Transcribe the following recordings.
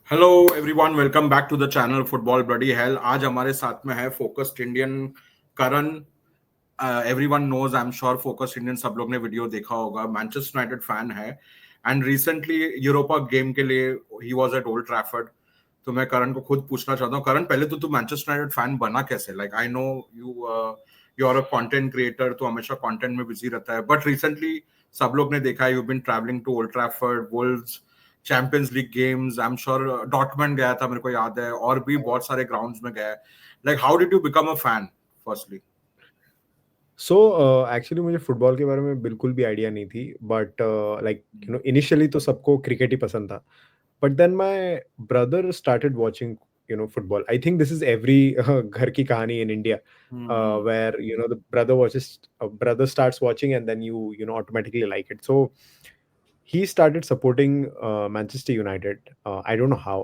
Hello everyone, welcome back to the channel football bloody hell. आज हमारे साथ में है focused Indian Karan. Everyone knows, I am sure focused Indian सब लोग ने वीडियो देखा होगा। मैनचेस्टर यूनाइटेड फैन है एंड रिसेंटली यूरोपा गेम के लिए ही वाज एट ओल्ड ट्रैफर्ड। तो मैं करण को खुद पूछना चाहता हूँ, करण पहले तो तू मैनचेस्टर यूनाइटेड फैन बना कैसे? Like I know you you are a content creator, तो हमेशा कंटेंट में बिजी रहता है, बट रिसेंटली सब लोग ने देखा है you been travelling to Old Trafford, Wolves, Champions League games. I am sure Dortmund गया था, मेरे को याद है, और भी बहुत सारे ग्राउंड्स में गया है। Like how did you become a fan firstly? So actually मुझे फुटबॉल के बारे में बिल्कुल भी आइडिया नहीं थी बट लाइक इनिशियली तो सबको क्रिकेट ही पसंद था but then my brother started watching football. I think this is every घर की कहानी इन India where the brother starts watching and then you automatically like it. So he started supporting Manchester United. I don't know how.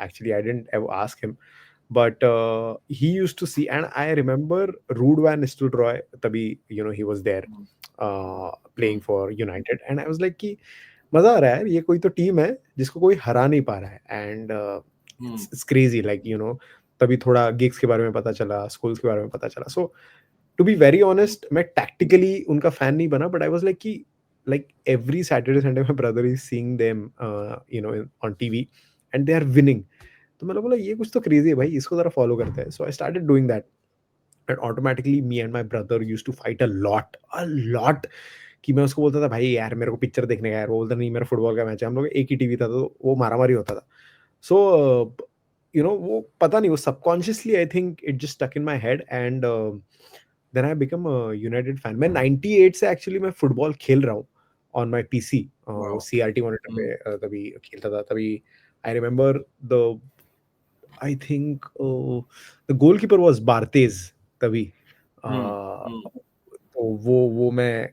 Actually, I didn't ever ask him, but he used to see, and I remember Ruud van Nistelrooy. Tabhi, he was there playing for United, and I was like, कि मजा आ रहा है यार, ये कोई तो team है जिसको कोई हरा नहीं पा रहा है. एंड इट्स क्रेजी, लाइक तभी थोड़ा गिग्स के बारे में पता चला, स्कूल्स के बारे में पता चला. सो टू बी वेरी ऑनेस्ट, मैं टैक्टिकली उनका फैन नहीं बना, बट आई वाज लाइक कि like every Saturday Sunday my brother is seeing them on TV and they are winning. तो मैंने बोला ये कुछ तो क्रेजी है भाई, इसको जरा फॉलो करते हैं. So I started doing that and automatically me and my brother used to fight a lot कि मैं उसको बोलता था भाई यार मेरे को पिक्चर देखने का है यार, वो बोलता नहीं मेरा फुटबॉल का मैच है. हम लोग एक ही टीवी था तो वो मारामारी होता था. सो वो पता नहीं, वो subconsciously I think it just stuck in my head and then I become a United fan. मैं 98 से एक्चुअली मैं फुटबॉल खेल रहा हूँ ऑन माय पीसी. वो वाओ। सीआरटी मॉनिटर पे तभी खेलता था. तभी I remember the I think the goalkeeper was Barthez तभी. तो वो मैं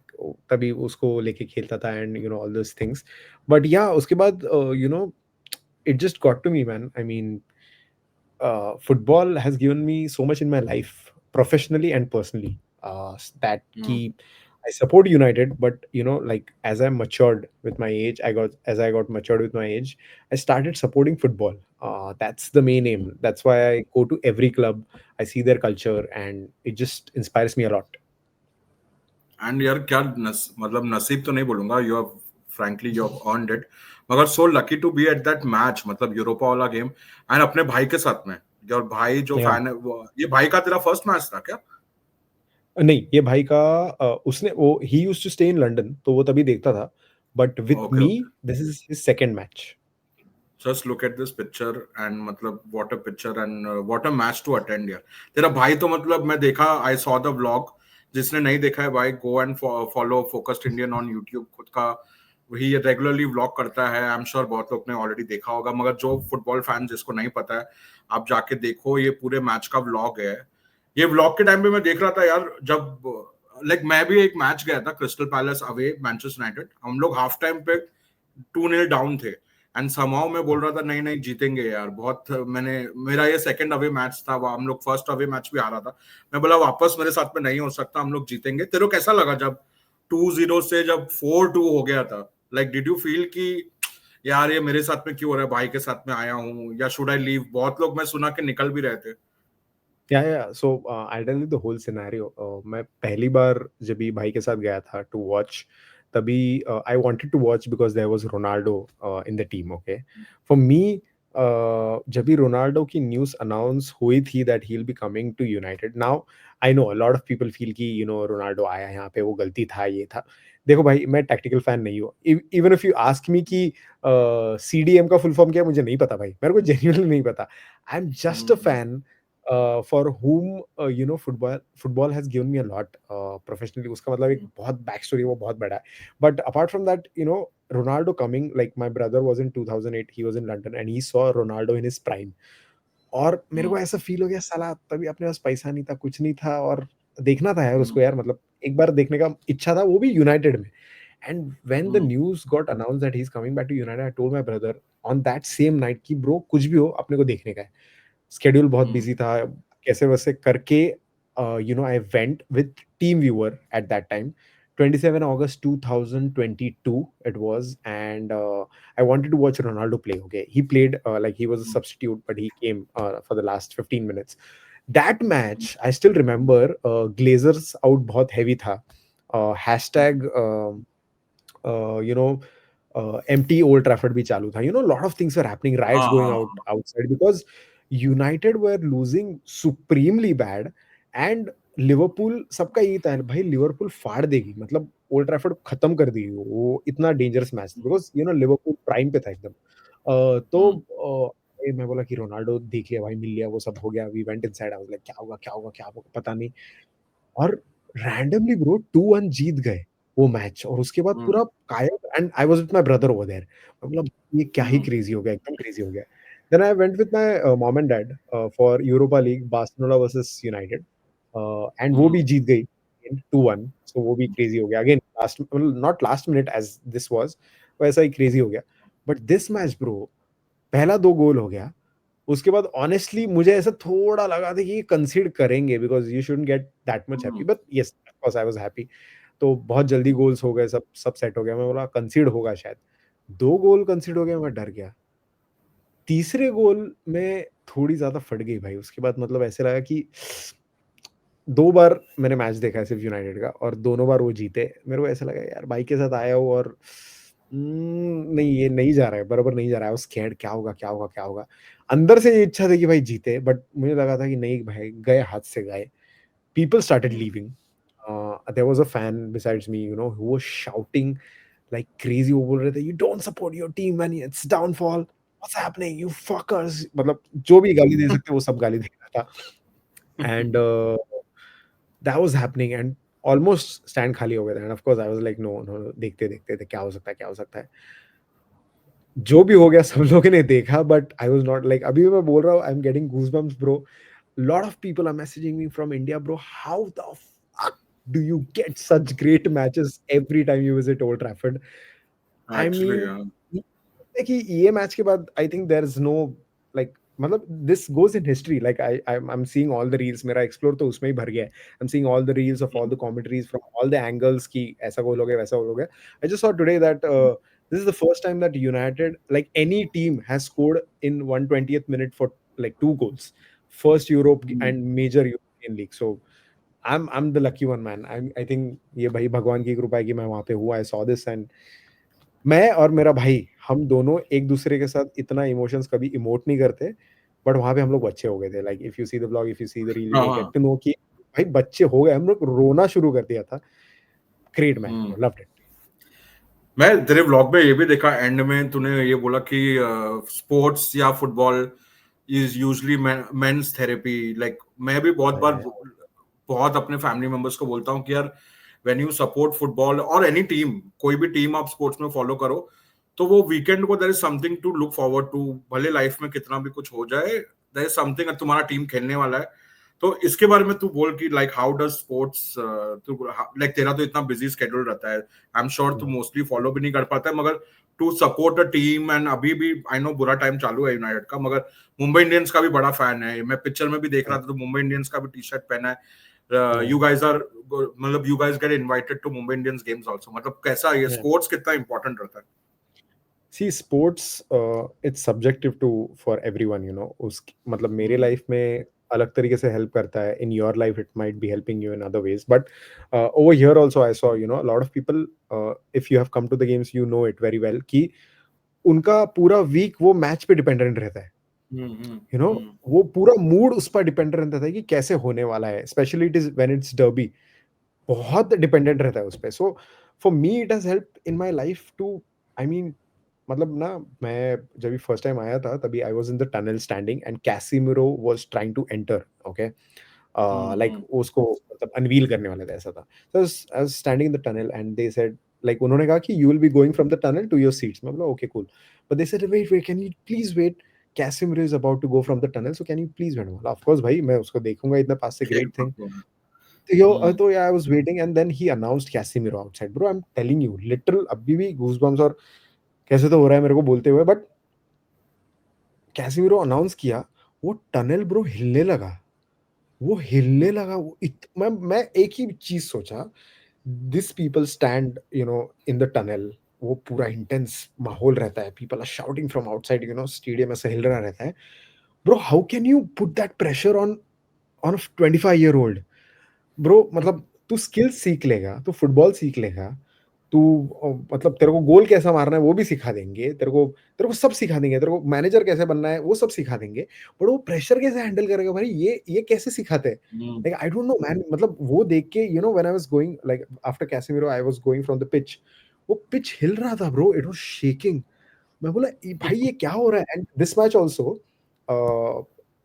तभी उसको लेके खेलता था and all this things. But ya उसके बाद it just got to me, man. I mean, football has given me so much in my life, professionally and personally. That key, I support United, but like as I matured with my age, I got matured with my age, I started supporting football. That's the main aim. That's why I go to every club. I see their culture, and it just inspires me a lot. And यार क्या मतलब नसीब तो नहीं बोलूंगा, you have frankly you have earned it, मगर so lucky to be at that match, मतलब Europa वाला गेम, एंड अपने भाई के साथ में। और भाई जो Yeah. फैन है ये भाई का तेरा फर्स्ट मैच था क्या? नहीं, ये भाई का उसने वो ही used to stay in London, तो वो तभी देखता था. But with okay me, okay. This is his second match. Just look at this picture and मतलब what a picture and what a match to attend यार। तेरा भाई तो मतलब मैं देखा, आई सॉ द व्लॉग। जिसने नहीं देखा है भाई, go and follow focused Indian on YouTube. खुद का वही रेगुलरली व्लॉग करता है। आई एम श्योर बहुत लोग ने ऑलरेडी देखा होगा, मगर जो फुटबॉल फैन जिसको नहीं पता है, आप जाके देखो, ये पूरे मैच का व्लॉग है। ये व्लॉग के टाइम पे मैं देख रहा था यार, जब लाइक मैं भी एक मैच गया था, crystal palace away Manchester United. हम लोग हाफ टाइम पे 2-0 डाउन थे एंड समाओ मैं बोल रहा था नहीं नहीं जीतेंगे यार। बहुत मैंने, मेरा ये सेकंड अवे मैच था, हम लोग फर्स्ट अवे मैच भी हारा था। मैं बोला वापस मेरे साथ में नहीं हो सकता, हम लोग जीतेंगे। तेरे को कैसा लगा जब 2-0 से जब 4-2 हो गया था? लाइक डिड यू फील कि यार ये मेरे साथ में क्यों हो रहा है, भाई के साथ में आया हूँ, या शुड आई लीव? बहुत लोग मैं सुना के निकल भी रहे थे। Ya so I tell you the whole scenario. मैं पहली बार जब भी भाई के साथ गया था टू वॉच, तभी I wanted to watch because there was Ronaldo in the team. Okay, for me, जब भी रोनाल्डो की न्यूज़ अनाउंस हुई थी that he will be coming to United, now I know a lot of people feel कि Ronaldo आया यहाँ पे, वो गलती था, ये था. देखो भाई, मैं टैक्टिकल फैन नहीं हूँ. Even if you ask me कि सीडीएम का फुल फॉर्म क्या है, मुझे नहीं पता भाई, मेरे को जेन्युइनली नहीं पता. I am just a fan for whom football has given me a lot professionally. उसका मतलब एक बहुत बैक स्टोरी, वो बहुत बड़ा है. But apart from that, Ronaldo coming, like my brother was in 2008, he was in London and he saw Ronaldo in his prime. और मेरे को ऐसा फील हो गया, साला तभी अपने पास पैसा नहीं था, कुछ नहीं था, और देखना था यार उसको यार, मतलब एक बार देखने का इच्छा था, वो भी यूनाइटेड में. And when the news got announced that he's coming back to United, I told my brother on that same night कि bro कुछ भी हो अपने को देखने का है. स्केड्यूल बहुत बिजी था, कैसे वैसे करके आई went with team viewer at that time 27 August 2022 it was, and I wanted to watch Ronaldo play. Okay, he played like he was a substitute, but he came for the last 15 minutes. That match, I still remember. Glazers out बहुत heavy था. Hashtag you know empty Old Trafford भी चालू था. A lot of things were happening. Riots हाँ going हाँ out हाँ outside because United were losing supremely bad, and Liverpool सबका यही था भाई लिवरपूल फाड़ देगी, मतलब ओल्ड ट्रैफर्ड खत्म कर देगी, वो इतना डेंजरस मैच था बिकॉज लिवरपूल प्राइम पे था एकदम. मैं बोला कि रोनाल्डो देख लिया भाई, मिल लिया, वो सब हो गया. We went inside. I was like क्या होगा क्या होगा क्या होगा पता नहीं. और रैंडमली ब्रो 2-1 जीत गए वो मैच, और उसके बाद पूरा गायब. And I was with my brother over there. मतलब ये क्या ही क्रेजी हो गया, एकदम क्रेजी हो गया. Then I went with my mom and dad for Europa League Barcelona versus United, and वो भी जीत गई 2-1. सो वो भी क्रेजी हो गया again, last not last minute as this was, वैसा ही क्रेजी हो गया. बट दिस मैच ब्रो, पहला 2 गोल हो गया. उसके बाद ऑनेस्टली मुझे ऐसा थोड़ा लगा था कि ये कंसीड करेंगे because you shouldn't get that much happy, but yes of course I was happy. तो बहुत जल्दी गोल्स हो गए, सब सब सेट हो गया. मैं बोला कंसीड होगा शायद. 2 गोल कंसीड हो गए, मैं डर गया. तीसरे गोल में थोड़ी ज़्यादा फट गई भाई. उसके बाद मतलब ऐसे लगा कि 2 बार मैंने मैच देखा है सिर्फ यूनाइटेड का, और दोनों बार वो जीते. मेरे को ऐसा लगा यार भाई के साथ आया हूँ, और नहीं ये नहीं जा रहा है, बराबर नहीं जा रहा है. स्कैर्ड क्या होगा क्या होगा क्या होगा. अंदर से ये इच्छा थी कि भाई जीते, बट मुझे लगा था कि नहीं भाई, गए हाथ से गए. People started leaving. There was a fan besides me who was shouting like crazy. वो बोल रहे थे you don't support your team when it's downfall, what's happening you fuckers. मतलब जो भी गाली दे सकते वो सब गाली दे रहा था. And that was happening, and almost stand खाली हो गया था. And of course I was like no no, देखते देखते थे क्या हो सकता है क्या हो सकता है. जो भी हो गया सब लोगों ने देखा, but I was not like, अभी मैं बोल रहा हूँ I am getting goosebumps bro. Lot of people are messaging me from India bro, how the fuck do you get such great matches every time you visit Old Trafford. I actually mean कि ये मैच के बाद I think there is no like, मतलब this goes in history. Like I am seeing all the reels. मेरा explore तो उसमें ही भर गया है. I am seeing all the reels of all the commentaries from all the angles की ऐसा गोल हो गया वैसा गोल हो गया. I just saw today that this is the first time that United, like any team, has scored in 120th minute for like 2 goals. First Europe and major European league. So I'm the lucky one, man. I think ये भाई भगवान की कृपा है कि मैं वहाँ पे हुआ. I saw this, and मैं और मेरा भाई, हम दोनों एक दूसरे के साथ इतना इमोशंस कभी इमोट नहीं करते, बट वहां पे हम लोग अच्छे हो गए थे. Like if you see the blog, if you see the reel, you will get हाँ टू नो कि भाई बच्चे हो गए, हम लोग रोना शुरू कर दिया था. ग्रेट मैच हाँ. Bro, loved it. मैं तेरे व्लॉग में ये भी देखा, एंड में तूने ये बोला कि स्पोर्ट्स या football is usually men's therapy. Like मैं भी बहुत बार बहुत अपने फैमिली मेंबर्स को बोलता हूँ कि यार व्हेन यू सपोर्ट फुटबॉल और एनी टीम, कोई भी टीम आप स्पोर्ट्स में फॉलो करो, तो वो वीकेंड को there is something to look forward to. भले लाइफ में कितना भी कुछ हो जाए, देयर इज समथिंग, तुम्हारा टीम खेलने वाला है. तो इसके बारे में तू बोल कि like how does sports, like तेरा तो इतना बिजी स्केड्यूल रहता है, आई एम श्योर तू मोस्टली फॉलो भी नहीं कर पाता है, मगर to support a team. And अभी भी आई नो बुरा टाइम चालू है यूनाइटेड का, मगर मुंबई इंडियंस का भी बड़ा फैन है. मैं पिक्चर में भी देख रहा था तो मुंबई इंडियंस का भी टी शर्ट पहना है. यू गाइज आर, मतलब you guys get invited to Mumbai Indians games also. मतलब कैसा ये स्पोर्ट्स कितना इंपॉर्टेंट रहता है? See sports it's subjective to for everyone, उस मतलब मेरे लाइफ में अलग तरीके से हेल्प करता है. In your life it might be helping you in other ways, but over here also I saw lot of people, if you have come to the games you know it very well कि उनका पूरा week वो match पे dependent रहता है. वो पूरा mood उस पर डिपेंड रहता है कि कैसे होने वाला है. Specially it is when it's derby, बहुत डिपेंडेंट रहता है उस पे. So for me it has help in my life too, I mean, मतलब ना, मैं जब भी फर्स्ट टाइम आया था तभी I was in the tunnel standing and Casemiro was trying to enter. Okay, like उसको मतलब अनवील करने वाले थे, ऐसा था. So I was standing in the tunnel and they said, like उन्होंने कहा कि you will be going from the tunnel to your seats. मैं बोला okay cool, but they said wait can you please wait, Casemiro is about to go from the tunnel, so can you please wait. बोला of course भाई, मैं उसको देखूंगा इतना पास से, great thing. तो yeah, I was waiting and then he announced Casemiro outside. Bro, I'm telling you, literal अभी भी goosebumps, और कैसे तो हो रहा है मेरे को बोलते हुए, बट कैसिमिरो अनाउंस किया, वो टनल ब्रो हिलने लगा. वो हिलने लगा. मैं एक ही चीज सोचा this people stand in the tunnel, वो पूरा इंटेंस माहौल रहता है, people are shouting from outside, stadium ऐसे हिल रहा रहता है। Bro how can you put that pressure on on 25-year-old? Bro मतलब तू स्किल्स सीख लेगा, तू फुटबॉल सीख लेगा, तू मतलब तेरे को गोल कैसा मारना है वो भी सिखा देंगे, तेरे को सब सिखा देंगे, तेरे को मैनेजर कैसे बनना है वो सब सिखा देंगे, बट वो प्रेशर कैसे हैंडल करेगा भाई, ये कैसे सिखाते हैं? Hmm, like I don't know man, मतलब वो देख के when I was going like after Casemiro I was going from the pitch, वो पिच हिल रहा था ब्रो, इट वाज शेकिंग। मैं बोला भाई ये क्या हो रहा है? And this match also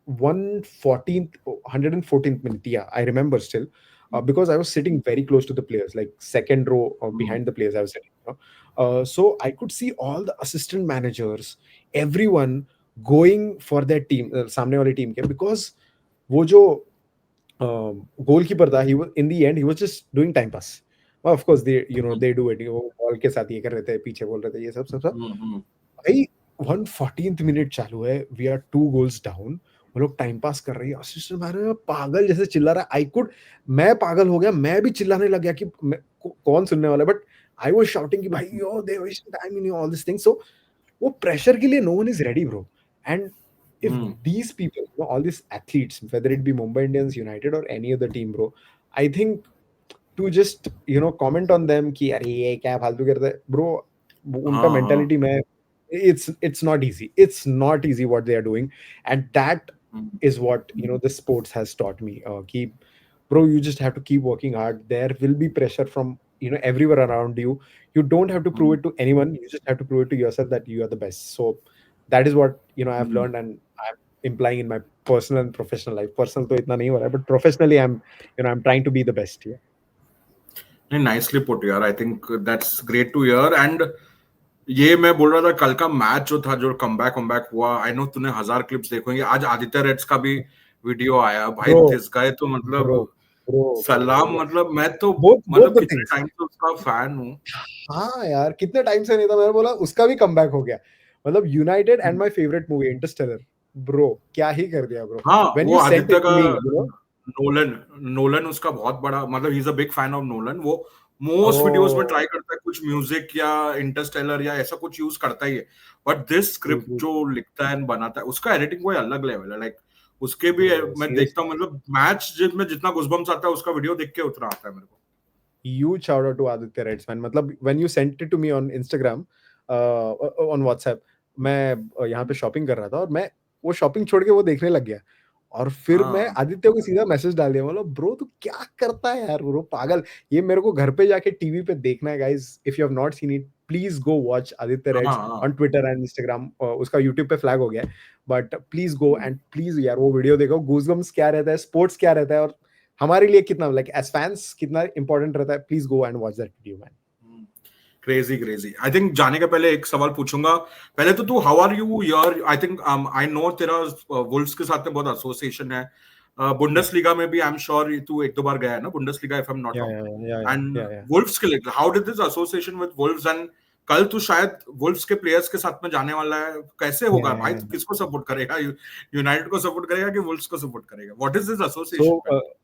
114th 114th minute, yeah, I remember still, because I was sitting very close to the players, like second row hmm, behind the players I was sitting. So I could see all the assistant managers, everyone going for their team, सामने वाली team के, because वो जो goalkeeper था, he was in the end he was just doing time pass. Well, of course they do it, वो ball के साथ ये कर रहे थे, पीछे बोल रहे थे, ये सब हम्म, भाई। 114th मिनट चालू है, वी आर 2 goals डाउन, वो लोग टाइम पास कर रही है, असिस्टेंट मैनेजर पागल जैसे चिल्ला रहा है, मैं पागल हो गया, मैं भी चिल्लाने लग गया कि कौन सुनने वाला है, बट आई वाज शाउटिंग कि भाई yo they wasting time in all this things. So वो प्रेशर के लिए no one is ready bro. And if hmm, these people, all these athletes, whether it be Mumbai Indians, United or any other team, bro, I think to just comment on them कि अरे ये क्या फालतू करते हैं bro, उनका हाँ हाँ, mentality में it's not easy, it's not easy what they are doing, and that hmm, is what the sports has taught me, कि bro you just have to keep working hard, there will be pressure from everywhere around you, you don't have to prove hmm, it to anyone, you just have to prove it to yourself that you are the best. So that is what I've hmm. learned, and I'm implying in my personal and professional life. Personal तो इतना नहीं हो रहा है, but professionally I'm trying to be the best here. नहीं, nicely put यार, I think that's great to hear. And ये मैं बोल रहा था, कल का मैच जो था, जो कमबैक हुआ, आई नो तूने 1000 क्लिप्स देखोगे, आज आदित्य रेड्स का भी वीडियो आया भाई, Bro, दिस गाय तो मतलब bro, सलाम, bro. मतलब मैं तो Both मतलब the कितने things. टाइम से उसका फैन हूँ। हाँ यार, कितने टाइम से नहीं था, मैंने बोला उसका भी कमबैक हो गया, मतलब United and my favourite movie Interstellar, bro क्या ही कर दिया ब्रो, हाँ, व्हेन वो you sent Aditya it to का मी नोलन नोलन उसका बहुत बड़ा, मतलब ही is a big fan of Nolan. वो मोस्ट वीडियोस में oh ट्राई करता है कुछ म्यूजिक या इंटरस्टेलर या ऐसा कुछ यूज करता ही है, but this true, script true, जो लिखता है बनाता है, उसका एडिटिंग कोई अलग लेवल है। लाइक उसके भी bro, मैं देखता हूँ, seriously, मतलब मैच जिसमें जितना गुजबम्स आता है, उसका वीडियो देख के उतना आता है मेरे को। huge shout out to Aditya Reds man, मतलब when you sent it to me on Instagram, on WhatsApp, मैं यहाँ पे शॉपिंग कर रहा था, और मैं वो शॉपिंग छोड़ के वो देखने लग गया, और फिर मैं हाँ आदित्य को सीधा मैसेज डाल दिया, मतलब ब्रो तू क्या करता है यार ब्रो, पागल, ये मेरे को घर पे जाके टीवी पे देखना है guys, if you have not seen it please go watch Aditya हाँ रेड्स हाँ। ऑन ट्विटर एंड इंस्टाग्राम, उसका यूट्यूब पे फ्लैग हो गया है, but please go and please यार वो वीडियो देखो, गूजबम्स क्या रहता है, स्पोर्ट्स क्या रहता है, और हमारे लिए कितना, लाइक एज फैंस कितना इंपॉर्टेंट रहता है, please go and watch that video man. Crazy crazy. I think जाने के पहले एक सवाल पूछूंगा। पहले तो तू, हाउ आर यू यार? आई थिंक आई नो तेरा वुल्व्स के साथ में बहुत एसोसिएशन है। या बुंडेसलीगा में भी आई एम श्योर तू एक दो बार गया है ना, Bundesliga, if I am not या रॉन्ग। या या या एंड या या वुल्व्स के लिए how did this association with Wolves? And कल तू शायद वुल्व्स के प्लेयर्स के साथ में जाने वाला है, कैसे होगा भाई? तू किसको सपोर्ट करेगा? यूनाइटेड को सपोर्ट करेगा कि वुल्व्स को सपोर्ट करेगा? What is this association so पहले?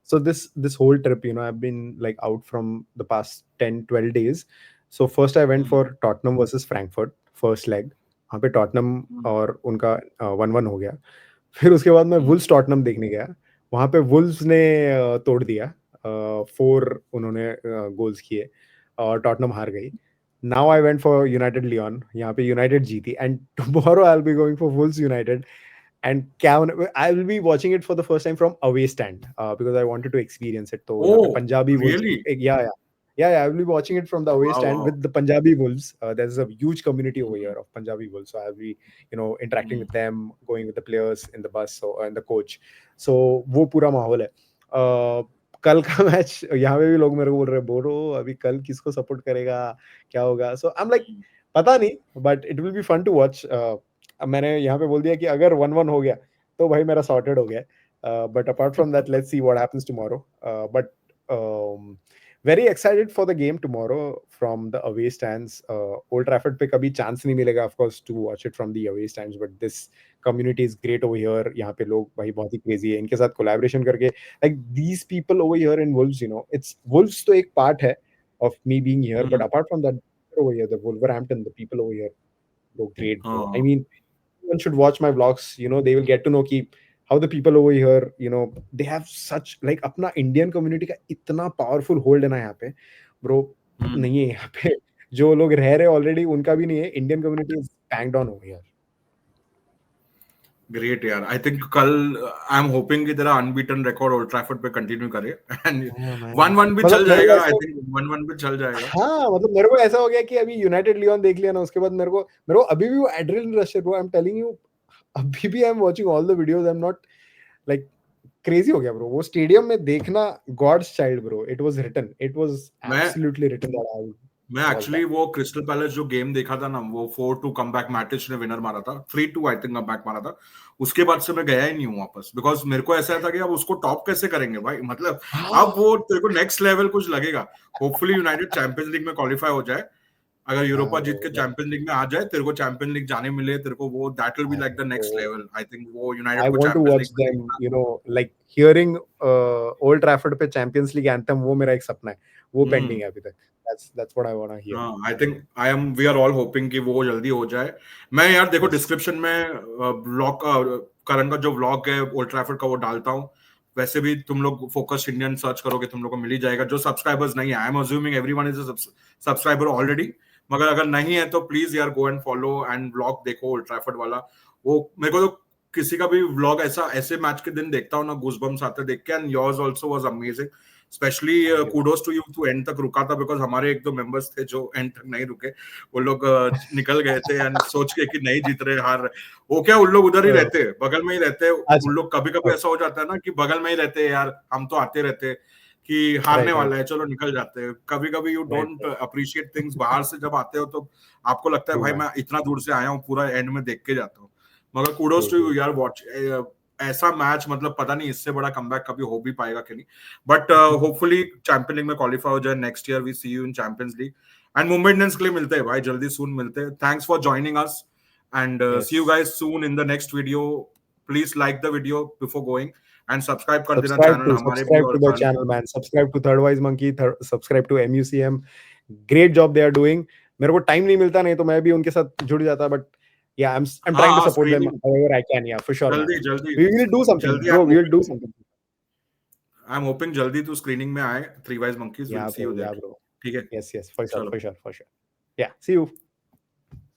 so this whole trip, I've been like out from the past 10-12 days. So first I went for Tottenham versus Frankfurt, first leg, वहाँ पे Tottenham और उनका 1-1 हो गया। फिर उसके बाद मैं वुल्स टॉटनम देखने गया, वहाँ पे वुल्स ने तोड़ दिया, 4 उन्होंने गोल्स किए, और टॉटनम हार गई। Now I went for United Lyon, यहाँ पे यूनाइटेड जीती, and tomorrow I will be going for Wolves United. And I will be watching it for the first time from away stand, because I wanted to experience it. तो यहाँ पे oh Punjabi wolves, really? yeah, I will be watching it from the away वाह stand वाह। with the Punjabi wolves. There's a huge community over here of Punjabi wolves, so I'll be interacting with them, going with the players in the bus, so and the coach. So वो पूरा माहौल है। कल का match यहाँ पे भी लोग मेरे को बोल रहे हैं, बोलो अभी कल किसको सपोर्ट करेगा, क्या होगा? सो आई एम लाइक पता नहीं, but it will be fun to watch. अब मैंने यहाँ पे बोल दिया कि अगर 1-1 हो गया तो भाई मेरा सॉर्टेड हो गया, but apart from that let's see what happens tomorrow, but very excited for the game tomorrow from the away stands. Old Trafford पे कभी chance नहीं मिलेगा of course to watch it from the away stands, but this community is great over here. यहाँ पे लोग भाई बहुत ही crazy है, इनके साथ collaboration करके like these people over here in Wolves, you know, it's Wolves तो एक part है of me being here, but apart from that over here the Wolverhampton, the people over here, bro, great bro. I mean, everyone should watch my vlogs, you know, they will get to know कि how the people over here, you know, they have such like अपना Indian community का इतना powerful hold है ना यहाँ पे bro, नहीं है यहाँ पे जो लोग रह रहे already उनका भी नहीं है. Indian community is banged on over here. Great यार. आई थिंक कल आई एम होपिंग कि तेरा अनबीटन रिकॉर्ड ओल्ड ट्रैफर्ड पे कंटिन्यू करे एंड 1-1 भी चल जाएगा. आई थिंक 1-1 भी चल जाएगा. हाँ मतलब मेरे को ऐसा हो गया कि अभी यूनाइटेड लियोन देख लिया ना, उसके बाद मेरे को अभी भी वो एड्रेनलिन रश है bro. I am telling you, अभी भी I am watching all the videos. I am not like crazy हो गया ब्रो. वो स्टेडियम में देखना God's child bro. It was written, it was absolutely written that I मैं actually वो crystal palace जो गेम देखा था ना, वो 4-2 कमबैक मैटिच ने विनर मारा था, 3-2 आई थिंक कमबैक मारा था. उसके बाद से मैं गया ही नहीं हूँ वापस, बिकॉज मेरे को ऐसा था कि अब उसको टॉप कैसे करेंगे भाई. मतलब अब वो तेरे को नेक्स्ट लेवल कुछ लगेगा. होपफुली यूनाइटेड चैंपियंस लीग में क्वालिफाई हो जाए. अगर यूरोपा जीत के चैंपियंस लीग में आ जाए, तेरे को चैंपियंस लीग जाने मिले, तेरे को वो that will be like the next level. I think वो यूनाइटेड को champions league them, you know, like hearing old Trafford पे चैंपियंस लीग एंथम, वो मेरा एक सपना है, वो पेंडिंग है अभी तक. That's what I want to hear. I think we are all hoping कि वो जल्दी हो जाए. मैं यार देखो डिस्क्रिप्शन में ब्लॉग करण का जो व्लॉग है ओल्ड ट्रैफर्ड का वो डालता हूँ. वैसे भी तुम लोग फोकस इंडियन सर्च करोगे, तुम लोग को मिल ही जाएगा. जो सब्सक्राइबर्स नहीं है, I am assuming everyone is a subscriber already, मगर अगर नहीं है तो प्लीज यार go and follow and vlog देखो ओल्ड ट्रैफर्ड वाला. वो मेरे को तो किसी का भी व्लॉग ऐसे मैच के दिन देखता हूँ ना, गूज़बम्स आते देख के. And yours also was amazing. Specially kudos to you to end तक रुका था, बिकॉज हमारे एक दो मेंबर्स थे जो एंड तक नहीं रुके. वो लोग निकल गए थे एंड सोच के कि नहीं जीत रहे, हार रहे. वो क्या, उन लोग उधर ही रहते, बगल में ही रहते. उन लोग कभी कभी ऐसा हो जाता है ना कि बगल में ही रहते यार, हम तो आते रहते कि हारने वाला है, चलो निकल जाते हैं. कभी कभी यू डोंट अप्रिशिएट थिंग्स. बाहर से जब आते हो तो आपको लगता है भाई मैं इतना दूर से आया हूँ, पूरा एंड में देख के जाता हूँ. मगर कूडोस टू यू यार, वॉच ऐसा मैच, मतलब पता नहीं इससे बड़ा कमबैक कभी हो भी पाएगा कि नहीं. बट होपफुली चैंपियन लीग में क्वालिफाई हो जाए. Next year we see you in Champions League. And Mumbai Indians के लिए मिलते हैं भाई, जल्दी सून मिलते हैं. Thanks for joining us and see you guys soon in the next video. Please like the video before going and subscribe कर देना चैनल हमारे भी. Subscribe to the channel man, subscribe to Third Wise Monkey, subscribe to MUCM. Great job they are doing. मेरे को time नहीं मिलता, नहीं तो मैं भी उनके साथ जुड़ जाता. But yeah, I'm trying to support them however I can. Yeah, for sure. जल्दी we will do something, bro. We will do something. I'm hoping जल्दी तू स्क्रीनिंग में आए. 3 Wise Monkeys. We'll see you there. Yeah, bro. ठीक है. Yes, for sure. Yeah, see you.